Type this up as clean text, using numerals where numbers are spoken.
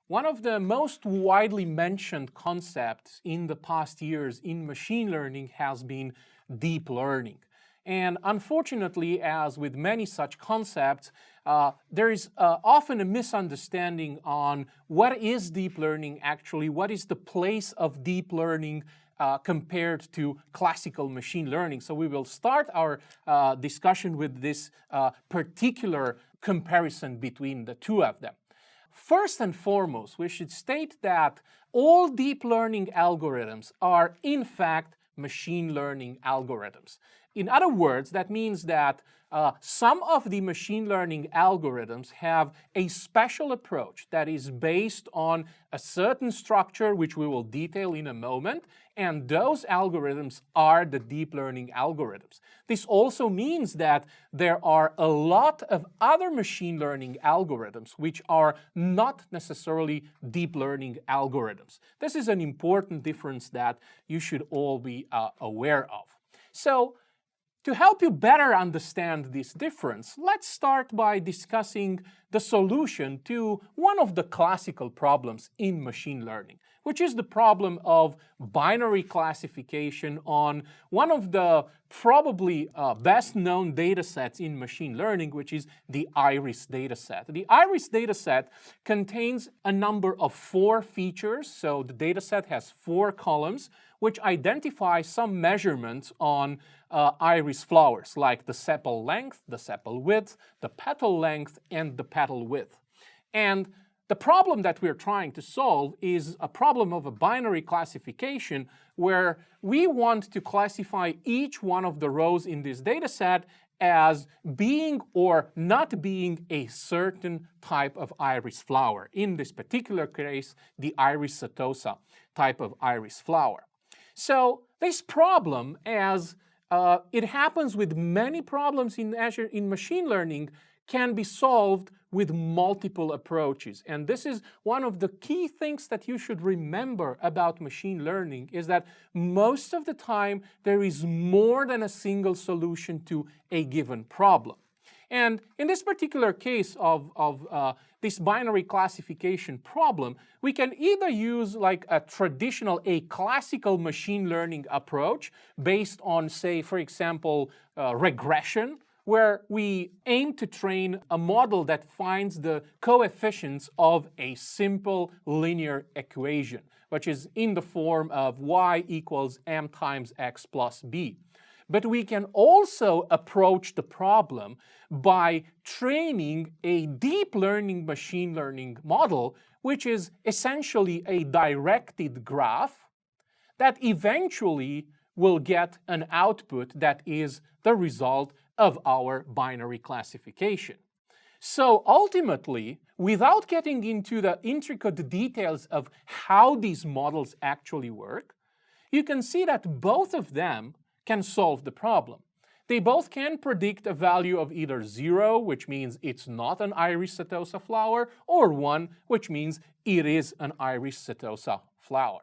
One of the most widely mentioned concepts in the past years in machine learning has been deep learning. And unfortunately, as with many such concepts, there is often a misunderstanding on what is deep learning actually, what is the place of deep learning compared to classical machine learning. So we will start our discussion with this particular comparison between the two of them. First and foremost, we should state that all deep learning algorithms are in fact machine learning algorithms. In other words, that means that some of the machine learning algorithms have a special approach that is based on a certain structure, which we will detail in a moment, and those algorithms are the deep learning algorithms. This also means that there are a lot of other machine learning algorithms which are not necessarily deep learning algorithms. This is an important difference that you should all be aware of. So, to help you better understand this difference, let's start by discussing the solution to one of the classical problems in machine learning, which is the problem of binary classification on one of the probably best-known data sets in machine learning, which is the iris dataset. The iris dataset contains a number of 4 features, so the dataset has 4 columns, which identify some measurements on iris flowers, like the sepal length, the sepal width, the petal length, and the petal width. And the problem that we're trying to solve is a problem of a binary classification where we want to classify each one of the rows in this dataset as being or not being a certain type of iris flower. In this particular case, the iris setosa type of iris flower. So this problem, as it happens with many problems in machine learning, can be solved with multiple approaches. And this is one of the key things that you should remember about machine learning, is that most of the time there is more than a single solution to a given problem. And in this particular case of this binary classification problem, we can either use like a classical machine learning approach based on, say, for example, regression, where we aim to train a model that finds the coefficients of a simple linear equation, which is in the form of y equals m times x plus b. But we can also approach the problem by training a deep learning machine learning model, which is essentially a directed graph that eventually will get an output that is the result of our binary classification. So ultimately, without getting into the intricate details of how these models actually work, you can see that both of them can solve the problem. They both can predict a value of either 0, which means it's not an iris setosa flower, or 1, which means it is an iris setosa flower.